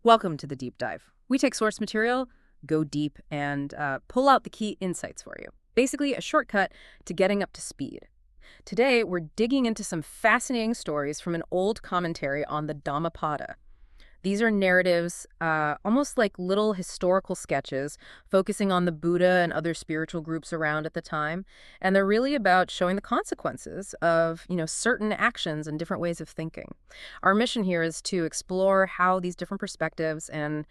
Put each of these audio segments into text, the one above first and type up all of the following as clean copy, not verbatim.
Welcome to the deep dive. We take source material, go deep, and pull out the key insights for you. Basically, a shortcut to getting up to speed. Today, we're digging into some fascinating stories from an old commentary on the Dhammapada. These are narratives, almost like little historical sketches, focusing on the Buddha and other spiritual groups around at the time. And they're really about showing the consequences of, certain actions and different ways of thinking. Our mission here is to explore how these different perspectives and,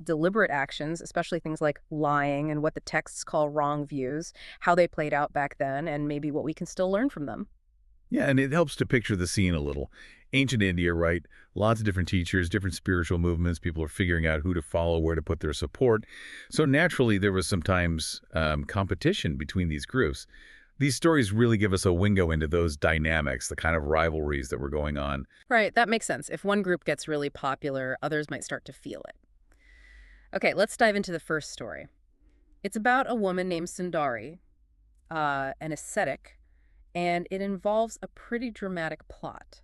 deliberate actions, especially things like lying and what the texts call wrong views, how they played out back then, and maybe what we can still learn from them. Yeah, and it helps to picture the scene a little. Ancient India, right? Lots of different teachers, different spiritual movements. People are figuring out who to follow, where to put their support. So naturally, there was sometimes competition between these groups. These stories really give us a window into those dynamics, the kind of rivalries that were going on. Right, that makes sense. If one group gets really popular, others might start to feel it. Okay, let's dive into the first story. It's about a woman named Sundari, an ascetic, and it involves a pretty dramatic plot.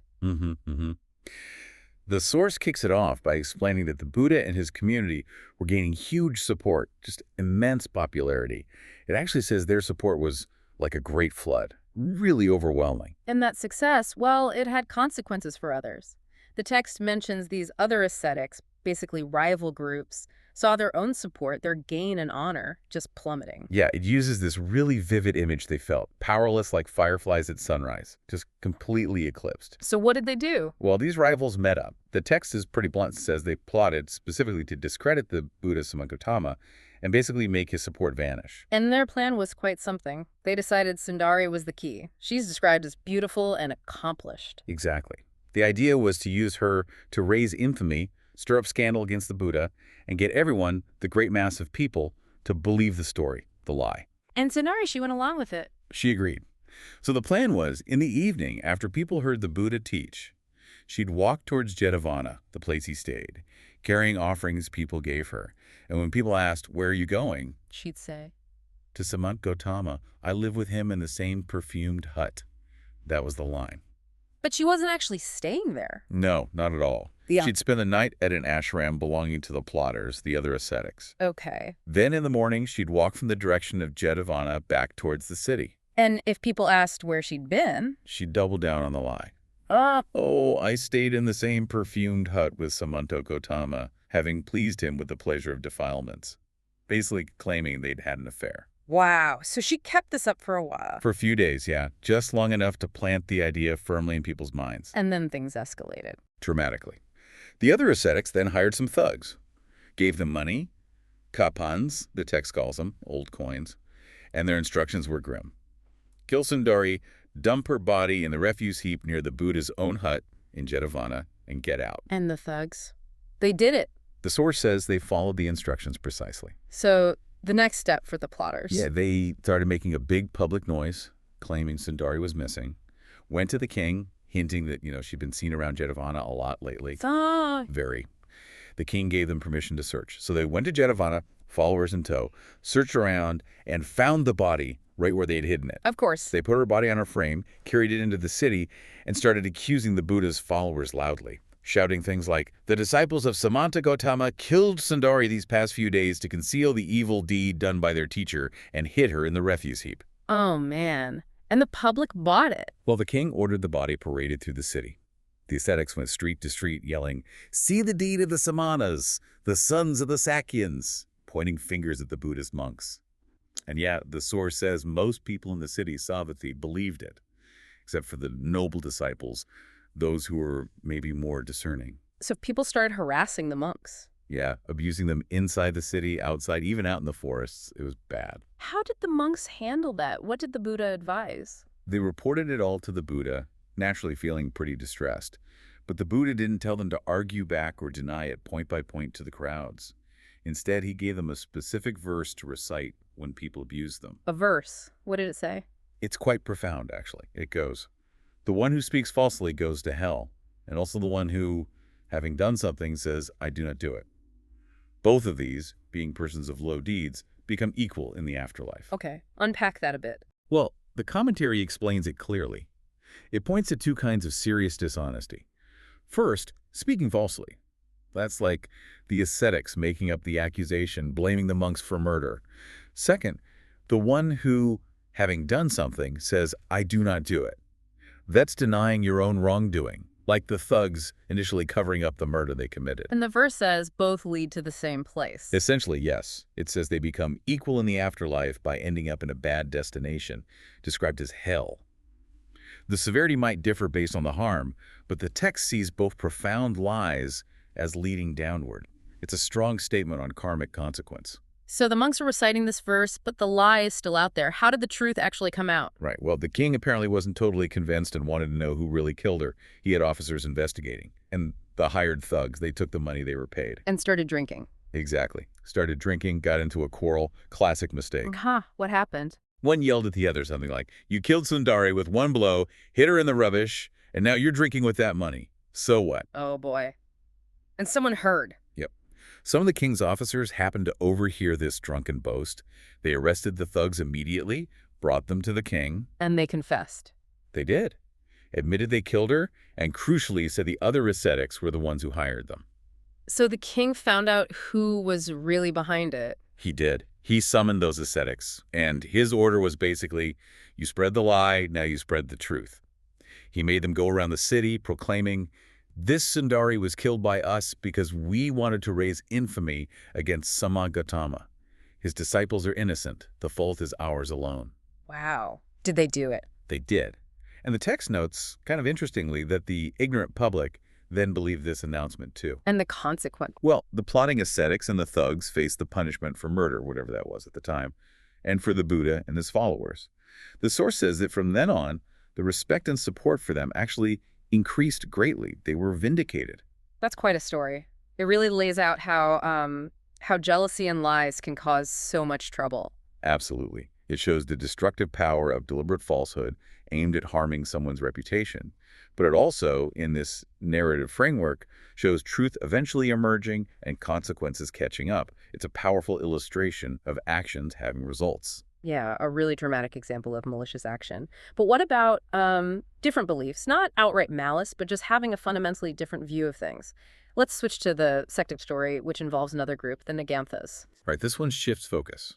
The source kicks it off by explaining that the Buddha and his community were gaining huge support, just immense popularity. It actually says their support was like a great flood, really overwhelming. And that success, it had consequences for others. The text mentions these other ascetics, basically rival groups, saw their own support, their gain and honor, just plummeting. Yeah, it uses this really vivid image they felt, powerless like fireflies at sunrise, just completely eclipsed. So what did they do? Well, these rivals met up. The text is pretty blunt, says they plotted specifically to discredit the Buddha Gautama and basically make his support vanish. And their plan was quite something. They decided Sundari was the key. She's described as beautiful and accomplished. Exactly. The idea was to use her to raise infamy, stir up scandal against the Buddha, and get everyone, the great mass of people, to believe the story, the lie. And Sundari, she went along with it. She agreed. So the plan was, in the evening, after people heard the Buddha teach, she'd walk towards Jetavana, the place he stayed, carrying offerings people gave her. And when people asked, "Where are you going?" she'd say, "To Samant Gautama. I live with him in the same perfumed hut." That was the line. But she wasn't actually staying there. No, not at all. Yeah. She'd spend the night at an ashram belonging to the plotters, the other ascetics. Okay. Then in the morning, she'd walk from the direction of Jetavana back towards the city. And if people asked where she'd been, She'd double down on the lie. uh, "Oh, I stayed in the same perfumed hut with Samanta Gautama, having pleased him with the pleasure of defilements," basically claiming they'd had an affair. wow. So she kept this up for a while. For a few days, yeah, just long enough to plant the idea firmly in people's minds. And then things escalated. Dramatically. The other ascetics then hired some thugs, gave them money, kapans, the text calls them, old coins, and their instructions were grim. Kill Sundari, dump her body in the refuse heap near the Buddha's own hut in Jetavana, and get out. And the thugs? They did it. The source says they followed the instructions precisely. So the next step for the plotters. Yeah, they started making a big public noise, claiming Sundari was missing, went to the king, hinting that, she'd been seen around Jetavana a lot lately. Very. The king gave them permission to search. So they went to Jetavana, followers in tow, searched around, and found the body right where they'd hidden it. Of course. They put her body on a frame, carried it into the city, and started accusing the Buddha's followers loudly, shouting things like, "The disciples of Samanta Gautama killed Sundari these past few days to conceal the evil deed done by their teacher and hid her in the refuse heap." Oh, man. And the public bought it. Well, the king ordered the body paraded through the city. The ascetics went street to street yelling, "See the deed of the Samanas, the sons of the Sakyans," pointing fingers at the Buddhist monks. And yeah, the source says most people in the city, Savatthi, believed it, except for the noble disciples, those who were maybe more discerning. So people started harassing the monks. Yeah, abusing them inside the city, outside, even out in the forests. It was bad. How did the monks handle that? What did the Buddha advise? They reported it all to the Buddha, naturally feeling pretty distressed. But the Buddha didn't tell them to argue back or deny it point by point to the crowds. Instead, he gave them a specific verse to recite when people abused them. A verse. What did it say? It's quite profound, actually. It goes, "The one who speaks falsely goes to hell, and also the one who, having done something, says, 'I do not do it.' Both of these, being persons of low deeds, become equal in the afterlife." Okay, unpack that a bit. Well, the commentary explains it clearly. It points to two kinds of serious dishonesty. First, speaking falsely. That's like the ascetics making up the accusation, blaming the monks for murder. Second, the one who, having done something, says, I do not do it. That's denying your own wrongdoing, like the thugs initially covering up the murder they committed. And the verse says both lead to the same place. Essentially, yes. It says they become equal in the afterlife by ending up in a bad destination, described as hell. The severity might differ based on the harm, but the text sees both profound lies as leading downward. It's a strong statement on karmic consequence. So the monks are reciting this verse, but the lie is still out there. How did the truth actually come out? Right. Well, the king apparently wasn't totally convinced and wanted to know who really killed her. He had officers investigating. And the hired thugs, they took the money they were paid. And started drinking. Exactly. Started drinking, got into a quarrel. Classic mistake. What happened? One yelled at the other something like, you killed Sundari with one blow, hit her in the rubbish, and now you're drinking with that money. So what? Oh, boy. And someone heard. Yep. Some of the king's officers happened to overhear this drunken boast. They arrested the thugs immediately, brought them to the king. And they confessed. They did. Admitted they killed her, and crucially said the other ascetics were the ones who hired them. So the king found out who was really behind it. He did. He summoned those ascetics, and his order was basically, you spread the lie, now you spread the truth. He made them go around the city proclaiming, this Sundari was killed by us because we wanted to raise infamy against Samagattama. His disciples are innocent. The fault is ours alone. Wow. Did they do it? They did. And the text notes, kind of interestingly, that the ignorant public then believed this announcement too. And the consequence? Well, the plotting ascetics and the thugs faced the punishment for murder, whatever that was at the time, and for the Buddha and his followers. The source says that from then on, the respect and support for them actually increased greatly. They were vindicated. That's quite a story. It really lays out how jealousy and lies can cause so much trouble. Absolutely. It shows the destructive power of deliberate falsehood aimed at harming someone's reputation. But it also, in this narrative framework, shows truth eventually emerging and consequences catching up. It's a powerful illustration of actions having results. Yeah, a really dramatic example of malicious action. But what about different beliefs? Not outright malice, but just having a fundamentally different view of things. Let's switch to the sectic story, which involves another group, the Niggaṇṭhas. Right, this one shifts focus.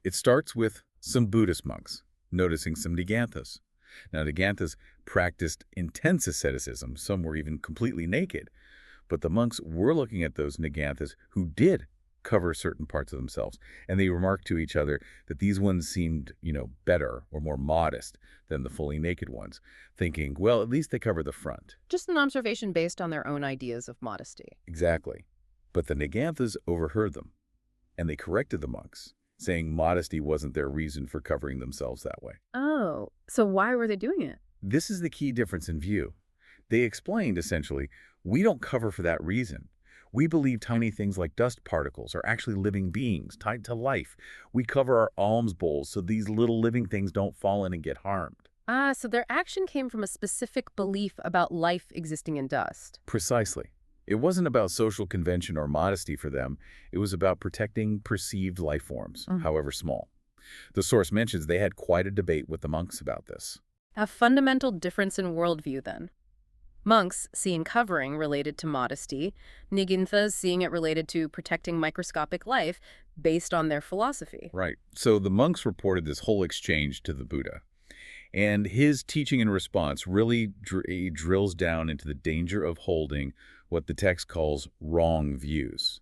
It starts with some Buddhist monks noticing some Niggaṇṭhas. Now, Niggaṇṭhas practiced intense asceticism. Some were even completely naked. But the monks were looking at those Niggaṇṭhas who did cover certain parts of themselves. And they remarked to each other that these ones seemed, better or more modest than the fully naked ones, thinking, well, at least they cover the front. Just an observation based on their own ideas of modesty. Exactly. But the Niggaṇṭhas overheard them, and they corrected the monks, saying modesty wasn't their reason for covering themselves that way. Oh, so why were they doing it? This is the key difference in view. They explained, essentially, we don't cover for that reason. We believe tiny things like dust particles are actually living beings tied to life. We cover our alms bowls so these little living things don't fall in and get harmed. So their action came from a specific belief about life existing in dust. Precisely. It wasn't about social convention or modesty for them. It was about protecting perceived life forms, however small. The source mentions they had quite a debate with the monks about this. A fundamental difference in worldview, then. Monks seeing covering related to modesty, Niggaṇṭhas seeing it related to protecting microscopic life based on their philosophy. Right. So the monks reported this whole exchange to the Buddha. And his teaching and response really drills down into the danger of holding what the text calls wrong views.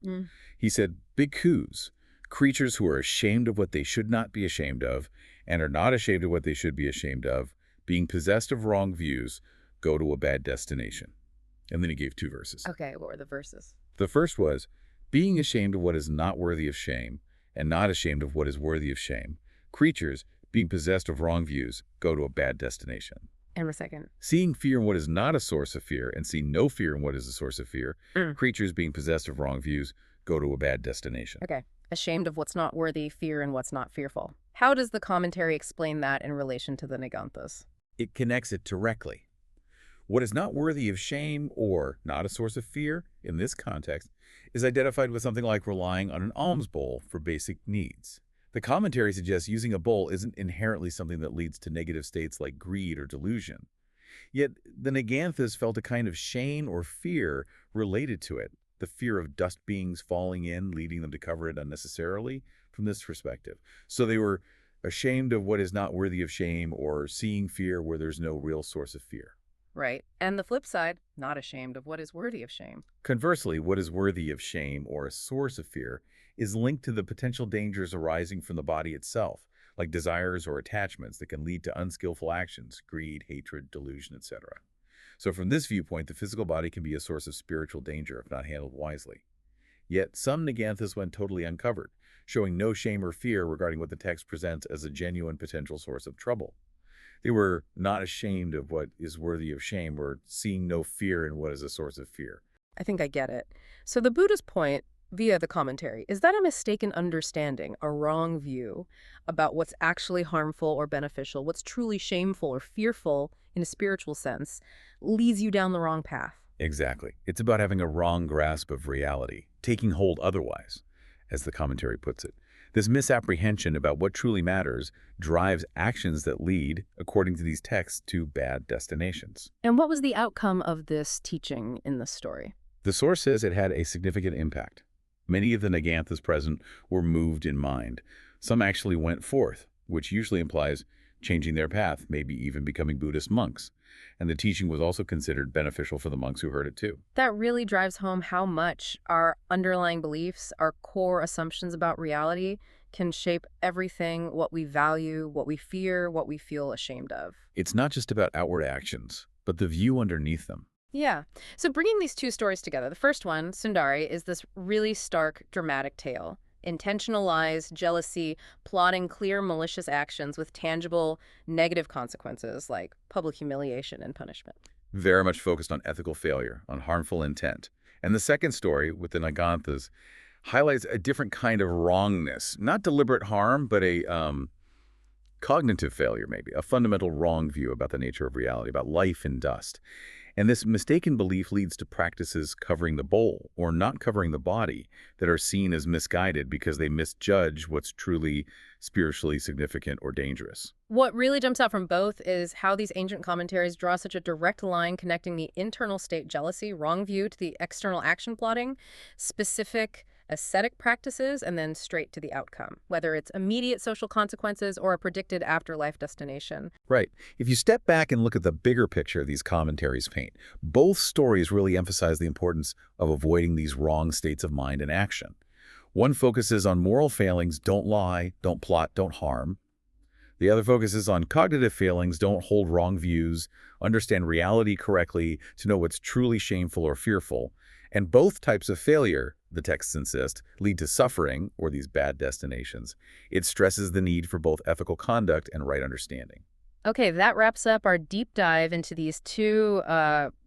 He said, bhikkhus, creatures who are ashamed of what they should not be ashamed of and are not ashamed of what they should be ashamed of, being possessed of wrong views, go to a bad destination. And then he gave two verses. Okay, what were the verses? The first was, being ashamed of what is not worthy of shame and not ashamed of what is worthy of shame. Creatures, being possessed of wrong views, go to a bad destination. And the second? Seeing fear in what is not a source of fear and see no fear in what is a source of fear. Creatures being possessed of wrong views go to a bad destination. Okay. Ashamed of what's not worthy, fear in what's not fearful. How does the commentary explain that in relation to the Niggaṇṭhas? It connects it directly. What is not worthy of shame or not a source of fear, in this context, is identified with something like relying on an alms bowl for basic needs. The commentary suggests using a bowl isn't inherently something that leads to negative states like greed or delusion. Yet the Niggaṇṭhas felt a kind of shame or fear related to it the fear of dust beings falling in, leading them to cover it unnecessarily from this perspective. So they were ashamed of what is not worthy of shame, or seeing fear where there's no real source of fear. Right. And the flip side, not ashamed of what is worthy of shame. Conversely, what is worthy of shame or a source of fear is linked to the potential dangers arising from the body itself, like desires or attachments that can lead to unskillful actions, greed, hatred, delusion, etc. So from this viewpoint, the physical body can be a source of spiritual danger if not handled wisely. Yet some Niggaṇṭhas went totally uncovered, showing no shame or fear regarding what the text presents as a genuine potential source of trouble. They were not ashamed of what is worthy of shame, or seeing no fear in what is a source of fear. I think I get it. So the Buddha's point, via the commentary, is that a mistaken understanding, a wrong view about what's actually harmful or beneficial, what's truly shameful or fearful in a spiritual sense, leads you down the wrong path. Exactly. It's about having a wrong grasp of reality, taking hold otherwise, as the commentary puts it. This misapprehension about what truly matters drives actions that lead, according to these texts, to bad destinations. And what was the outcome of this teaching in the story? The source says it had a significant impact. Many of the Niggaṇṭhas present were moved in mind. Some actually went forth, which usually implies changing their path, maybe even becoming Buddhist monks. And the teaching was also considered beneficial for the monks who heard it too. That really drives home how much our underlying beliefs, our core assumptions about reality, can shape everything, what we value, what we fear, what we feel ashamed of. It's not just about outward actions, but the view underneath them. Yeah. So bringing these two stories together, the first one, Sundari, is this really stark, dramatic tale. Intentional lies, jealousy, plotting clear malicious actions with tangible negative consequences like public humiliation and punishment. Very much focused on ethical failure, on harmful intent. And the second story, with the Niggaṇṭhas, highlights a different kind of wrongness. Not deliberate harm, but a cognitive failure, maybe. A fundamental wrong view about the nature of reality, about life in dust. And this mistaken belief leads to practices covering the bowl or not covering the body that are seen as misguided because they misjudge what's truly spiritually significant or dangerous. What really jumps out from both is how these ancient commentaries draw such a direct line connecting the internal state jealousy, wrong view, to the external action plotting, specific ascetic practices, and then straight to the outcome, whether it's immediate social consequences or a predicted afterlife destination. Right. If you step back and look at the bigger picture these commentaries paint, both stories really emphasize the importance of avoiding these wrong states of mind and action. One focuses on moral failings, don't lie, don't plot, don't harm. The other focuses on cognitive failings, don't hold wrong views, understand reality correctly to know what's truly shameful or fearful. And both types of failure, the texts insist, lead to suffering, or these bad destinations. It stresses the need for both ethical conduct and right understanding. Okay, that wraps up our deep dive into these two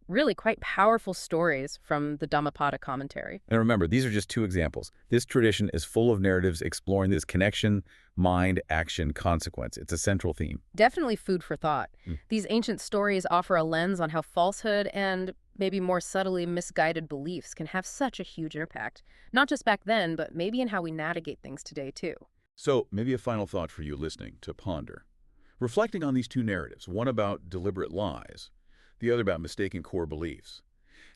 really quite powerful stories from the Dhammapada commentary. And remember, these are just two examples. This tradition is full of narratives exploring this connection, mind, action, consequence. It's a central theme. Definitely food for thought. These ancient stories offer a lens on how falsehood and maybe more subtly misguided beliefs can have such a huge impact. Not just back then, but maybe in how we navigate things today too. So maybe a final thought for you listening to ponder. Reflecting on these two narratives, one about deliberate lies, the other about mistaken core beliefs.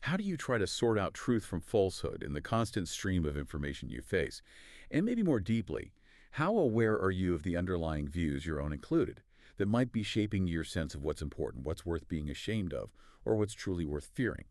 How do you try to sort out truth from falsehood in the constant stream of information you face? And maybe more deeply, how aware are you of the underlying views, your own included, that might be shaping your sense of what's important, what's worth being ashamed of, or what's truly worth fearing?